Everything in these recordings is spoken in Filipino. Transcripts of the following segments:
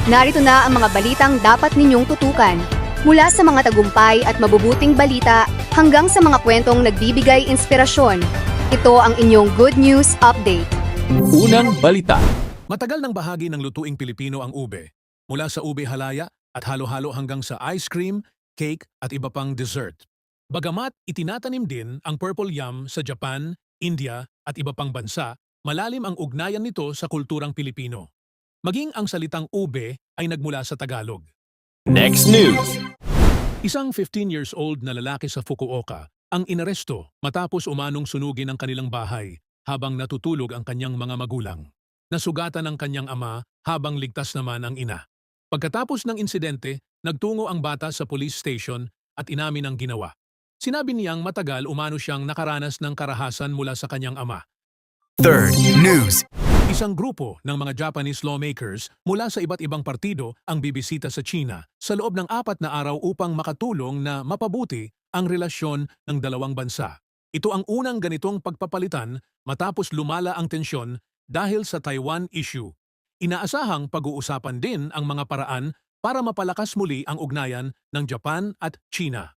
Narito na ang mga balitang dapat ninyong tutukan. Mula sa mga tagumpay at mabubuting balita hanggang sa mga kwentong nagbibigay inspirasyon. Ito ang inyong Good News Update. Unang balita. Matagal ng bahagi ng lutuing Pilipino ang ube. Mula sa ube halaya at halo-halo hanggang sa ice cream, cake at iba pang dessert. Bagamat itinatanim din ang purple yam sa Japan, India at iba pang bansa, malalim ang ugnayan nito sa kulturang Pilipino. Maging ang salitang ube ay nagmula sa Tagalog. Next news. Isang 15 years old na lalaki sa Fukuoka ang inaresto matapos umanong sunugin ang kanilang bahay habang natutulog ang kanyang mga magulang. Nasugatan ang kanyang ama habang ligtas naman ang ina. Pagkatapos ng insidente, nagtungo ang bata sa police station at inamin ang ginawa. Sinabi niyang matagal umano siyang nakaranas ng karahasan mula sa kanyang ama. Third news. Isang grupo ng mga Japanese lawmakers mula sa iba't ibang partido ang bibisita sa China sa loob ng 4 na araw upang makatulong na mapabuti ang relasyon ng dalawang bansa. Ito ang unang ganitong pagpapalitan matapos lumala ang tensyon dahil sa Taiwan issue. Inaasahang pag-uusapan din ang mga paraan para mapalakas muli ang ugnayan ng Japan at China.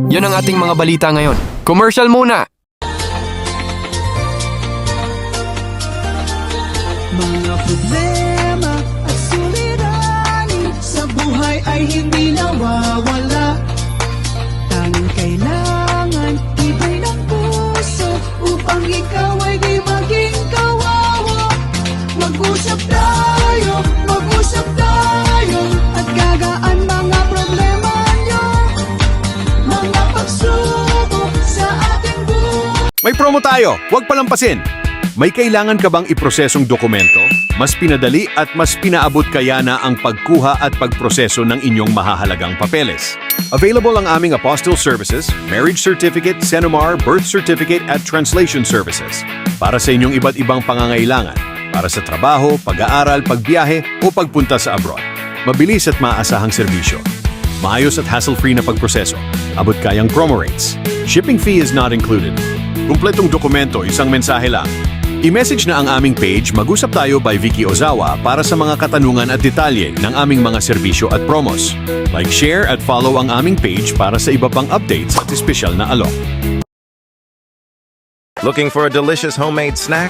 Yan ang ating mga balita ngayon. Commercial muna! Mga problema at suliranin sa buhay ay hindi nawawala. Tanging kailangan ibay ng puso upang ikaw ay di maging kawawa. Mag-usap tayo at gagaan mga problema nyo. Mga pagsubok sa ating buhay. May promo tayo, huwag palampasin! May kailangan ka bang iprosesong dokumento? Mas pinadali at mas pinaabot kaya na ang pagkuha at pagproseso ng inyong mahahalagang papeles. Available ang aming apostille services, marriage certificate, Senomar, birth certificate at translation services. Para sa inyong iba't ibang pangangailangan. Para sa trabaho, pag-aaral, pagbiyahe o pagpunta sa abroad. Mabilis at maasahang serbisyo. Maayos at hassle-free na pagproseso. Abot kayang promo rates. Shipping fee is not included. Kumpletong dokumento, isang mensahe lang. I-message na ang aming page Mag-usap Tayo by Vicky Ozawa para sa mga katanungan at detalye ng aming mga serbisyo at promos. Like, share at follow ang aming page para sa iba pang updates at espesyal na alok. Looking for a delicious homemade snack?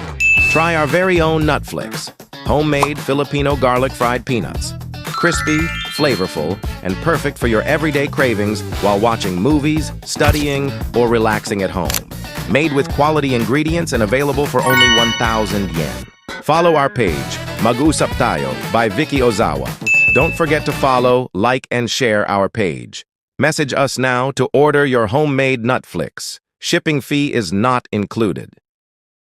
Try our very own Nutflix. Homemade Filipino garlic fried peanuts. Crispy, flavorful, and perfect for your everyday cravings while watching movies, studying, or relaxing at home. Made with quality ingredients and available for only 1,000 yen. Follow our page, Mag-usap Tayo by Vicky Ozawa. Don't forget to follow, like, and share our page. Message us now to order your homemade Nutflix. Shipping fee is not included.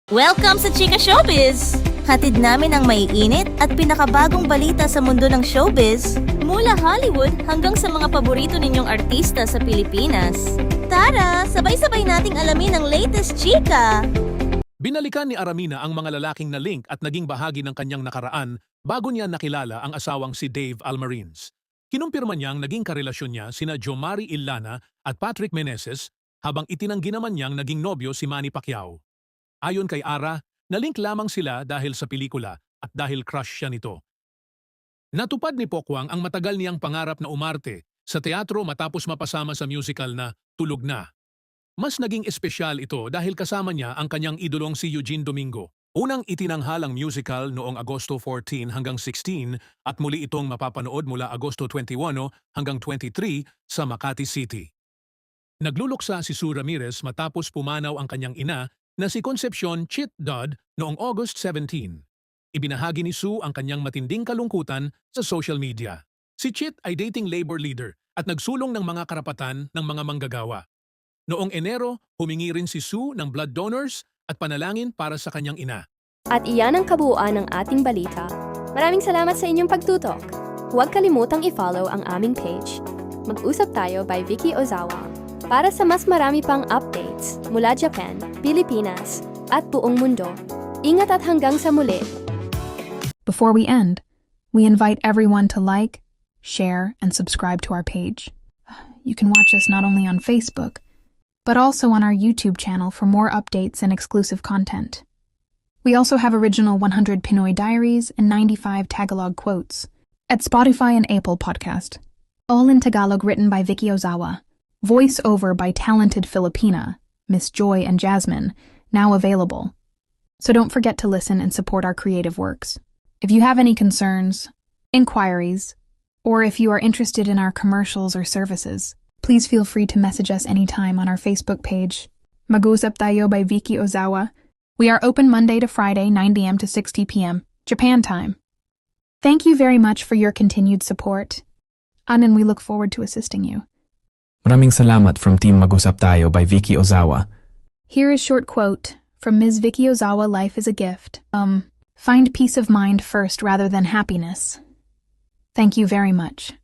Welcome sa Chika Showbiz! Hatid namin ang maiinit at pinakabagong balita sa mundo ng showbiz, mula Hollywood hanggang sa mga paborito ninyong artista sa Pilipinas. Tara, sabay-sabay nating alamin ang latest chika! Binalikan ni Aramina ang mga lalaking na link at naging bahagi ng kanyang nakaraan bago niya nakilala ang asawang si Dave Almarines. Kinumpirma niyang naging karelasyon niya sina Jomari Illana at Patrick Meneses habang itinanggi naman niyang naging nobyo si Manny Pacquiao. Ayon kay Ara, nalink lamang sila dahil sa pelikula at dahil crush siya nito. Natupad ni Pokwang ang matagal niyang pangarap na umarte sa teatro matapos mapasama sa musical na Tulog Na. Mas naging espesyal ito dahil kasama niya ang kanyang idolong si Eugene Domingo. Unang itinanghalang musical noong Agosto 14 hanggang 16 at muli itong mapapanood mula Agosto 21 hanggang 23 sa Makati City. Nagluluksa si Sue Ramirez matapos pumanaw ang kanyang ina na si Concepcion Chit Dodd noong August 17. Ibinahagi ni Sue ang kanyang matinding kalungkutan sa social media. Si Chit ay dating labor leader at nagsulong ng mga karapatan ng mga manggagawa. Noong Enero, humingi rin si Sue ng blood donors at panalangin para sa kanyang ina. At iyan ang kabuuan ng ating balita. Maraming salamat sa inyong pagtutok. Huwag kalimutang i-follow ang aming page. Mag-usap Tayo by Vicky Ozawa para sa mas marami pang updates mula Japan, Pilipinas, at buong mundo. Ingat at hanggang sa muli! Before we end, we invite everyone to like, share, and subscribe to our page. You can watch us not only on Facebook, but also on our YouTube channel for more updates and exclusive content. We also have original 100 Pinoy diaries and 95 Tagalog quotes at Spotify and Apple Podcast. All in Tagalog, written by Vicky Ozawa. Voice over by talented Filipina, Miss Joy and Jasmine, now available. So don't forget to listen and support our creative works. If you have any concerns, inquiries, or if you are interested in our commercials or services, please feel free to message us anytime on our Facebook page, Mag-usap Tayo by Vicky Ozawa. We are open Monday to Friday, 9 a.m. to 6 p.m., Japan time. Thank you very much for your continued support. And we look forward to assisting you. Maraming salamat from Team Mag-usap Tayo by Vicky Ozawa. Here is short quote from Ms. Vicky Ozawa, Life is a gift. Find peace of mind first rather than happiness. Thank you very much.